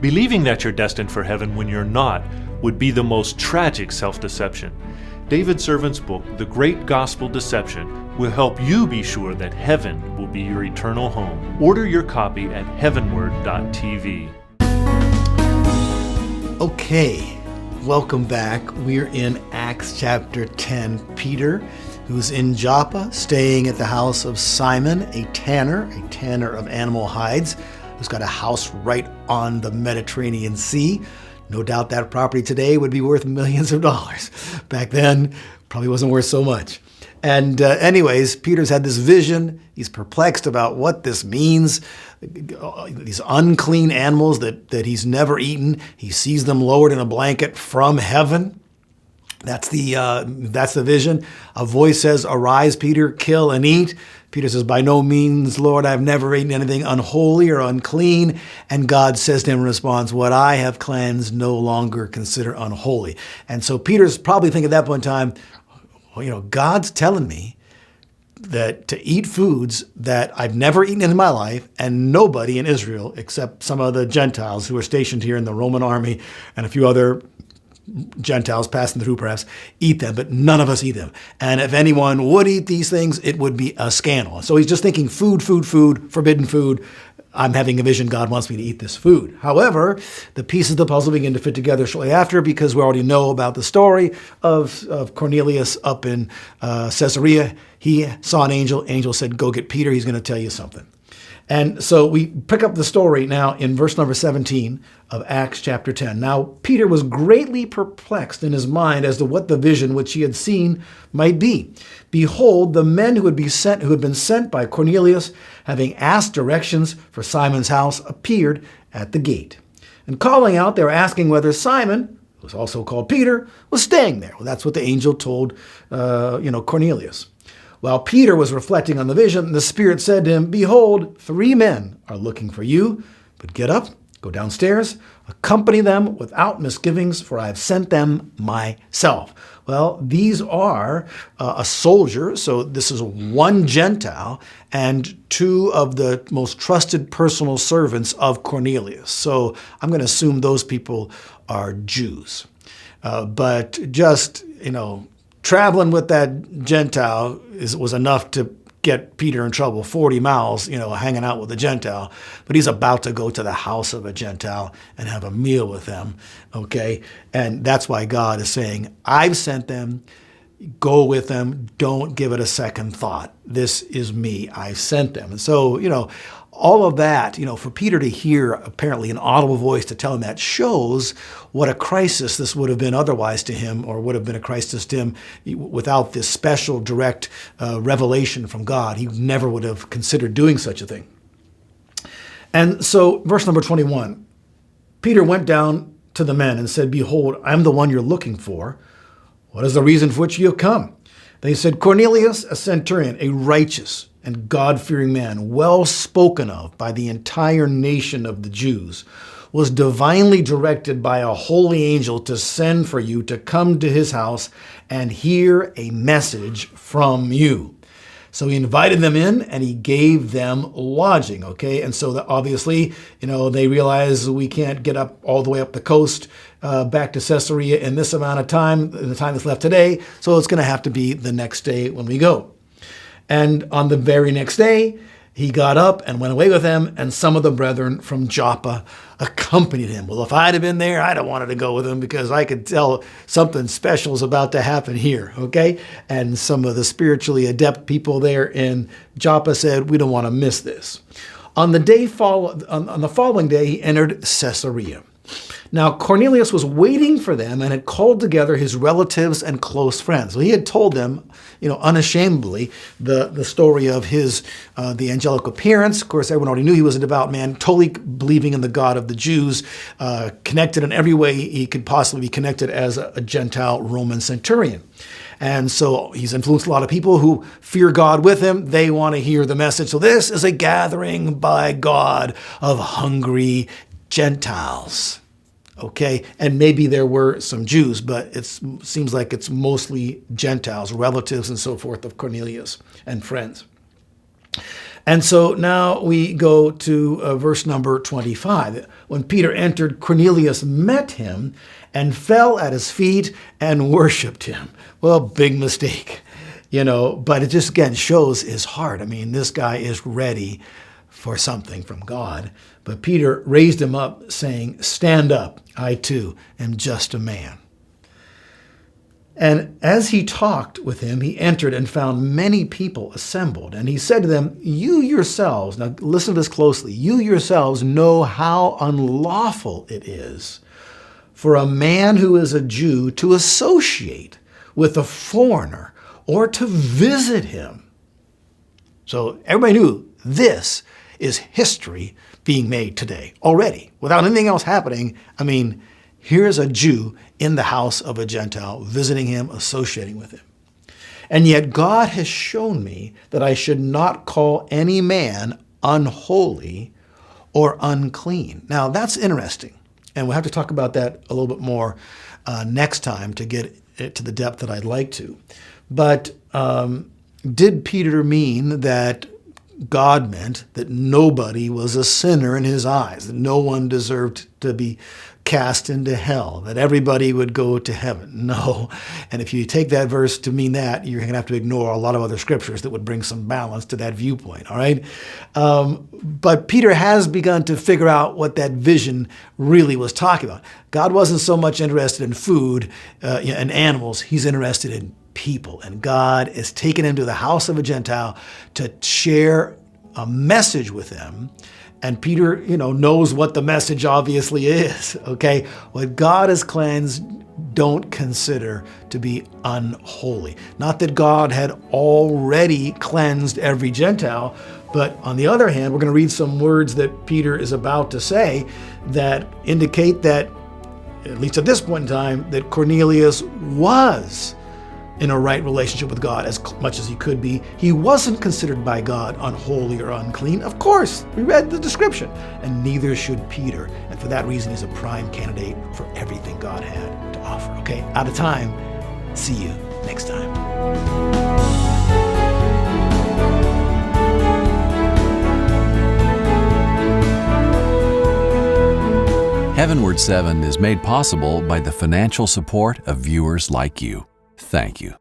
Believing that you're destined for heaven when you're not would be the most tragic self-deception. David Servant's book, The Great Gospel Deception, will help you be sure that heaven will be your eternal home. Order your copy at heavenword.tv. Okay, welcome back. We're in Acts chapter 10. Peter, who's in Joppa, staying at the house of Simon, a tanner of animal hides, who's got a house right on the Mediterranean Sea. No doubt that property today would be worth millions of dollars. Back then, probably wasn't worth so much. And anyways, Peter's had this vision. He's perplexed about what this means. These unclean animals that he's never eaten. He sees them lowered in a blanket from heaven. That's the vision. A voice says, "Arise, Peter, kill and eat." Peter says, "By no means, Lord, I've never eaten anything unholy or unclean." And God says to him in response, "What I have cleansed, no longer consider unholy." And so Peter's probably thinking at that point in time, well, God's telling me that to eat foods that I've never eaten in my life, and nobody in Israel, except some of the Gentiles who are stationed here in the Roman army and a few other Gentiles passing through perhaps, eat them, but none of us eat them. And if anyone would eat these things, it would be a scandal. So he's just thinking food, forbidden food. I'm having a vision. God wants me to eat this food. However, the pieces of the puzzle begin to fit together shortly after, because we already know about the story of Cornelius up in Caesarea. He saw an angel. Angel said, "Go get Peter. He's going to tell you something." And so we pick up the story now in verse number 17 of Acts chapter 10. Now, Peter was greatly perplexed in his mind as to what the vision which he had seen might be. Behold, the men who had been sent by Cornelius, having asked directions for Simon's house, appeared at the gate. And calling out, they were asking whether Simon, who was also called Peter, was staying there. Well, that's what the angel told Cornelius. While Peter was reflecting on the vision, the Spirit said to him, "Behold, 3 men are looking for you, but get up, go downstairs, accompany them without misgivings, for I have sent them myself." Well, these are a soldier, so this is one Gentile, and 2 of the most trusted personal servants of Cornelius. So I'm going to assume those people are Jews. But just, traveling with that Gentile was enough to get Peter in trouble. 40 miles, hanging out with a Gentile. But he's about to go to the house of a Gentile and have a meal with them, okay? And that's why God is saying, I've sent them. Go with them. Don't give it a second thought. This is me. I've sent them. And so, all of that, for Peter to hear apparently an audible voice to tell him that shows what a crisis this would have been otherwise to him, or would have been a crisis to him without this special direct revelation from God. He never would have considered doing such a thing. And so verse number 21, Peter went down to the men and said, "Behold, I'm the one you're looking for. What is the reason for which you have come?" They said, "Cornelius, a centurion, a righteous and God-fearing man, well spoken of by the entire nation of the Jews, was divinely directed by a holy angel to send for you to come to his house and hear a message from you." So he invited them in and he gave them lodging, okay? And so that obviously, they realize we can't get up all the way up the coast back to Caesarea in this amount of time, the time that's left today. So it's going to have to be the next day when we go. And on the very next day, he got up and went away with them, and some of the brethren from Joppa accompanied him. Well, if I'd have been there, I'd have wanted to go with him, because I could tell something special is about to happen here, okay? And some of the spiritually adept people there in Joppa said, we don't want to miss this. On the following day, he entered Caesarea. Now, Cornelius was waiting for them and had called together his relatives and close friends. So he had told them, unashamedly, the story of the angelic appearance. Of course, everyone already knew he was a devout man, totally believing in the God of the Jews, connected in every way he could possibly be connected as a Gentile Roman centurion. And so he's influenced a lot of people who fear God with him. They want to hear the message. So this is a gathering by God of hungry Gentiles. Okay, and maybe there were some Jews, but it seems like it's mostly Gentiles, relatives and so forth of Cornelius and friends. And so now we go to verse number 25. When Peter entered, Cornelius met him and fell at his feet and worshiped him. Well, big mistake, but it just again shows his heart. I mean, this guy is ready for something from God. But Peter raised him up, saying, "Stand up, I too am just a man." And as he talked with him, he entered and found many people assembled. And he said to them, "You yourselves," now listen to this closely, "you yourselves know how unlawful it is for a man who is a Jew to associate with a foreigner or to visit him." So everybody knew this is history being made today already, without anything else happening. I mean, here's a Jew in the house of a Gentile, visiting him, associating with him. "And yet God has shown me that I should not call any man unholy or unclean." Now, that's interesting. And we'll have to talk about that a little bit more next time to get it to the depth that I'd like to. But did Peter mean that God meant that nobody was a sinner in his eyes, that no one deserved to be cast into hell, that everybody would go to heaven? No. And if you take that verse to mean that, you're going to have to ignore a lot of other scriptures that would bring some balance to that viewpoint, all right? But Peter has begun to figure out what that vision really was talking about. God wasn't so much interested in food and animals. He's interested in people. And God is taking him to the house of a Gentile to share a message with them. And Peter, knows what the message obviously is, okay? What God has cleansed, don't consider to be unholy. Not that God had already cleansed every Gentile, but on the other hand, we're going to read some words that Peter is about to say that indicate that, at least at this point in time, that Cornelius was in a right relationship with God as much as he could be. He wasn't considered by God unholy or unclean. Of course, we read the description. And neither should Peter. And for that reason, he's a prime candidate for everything God had to offer. Okay, out of time. See you next time. HeavenWord 7 is made possible by the financial support of viewers like you. Thank you.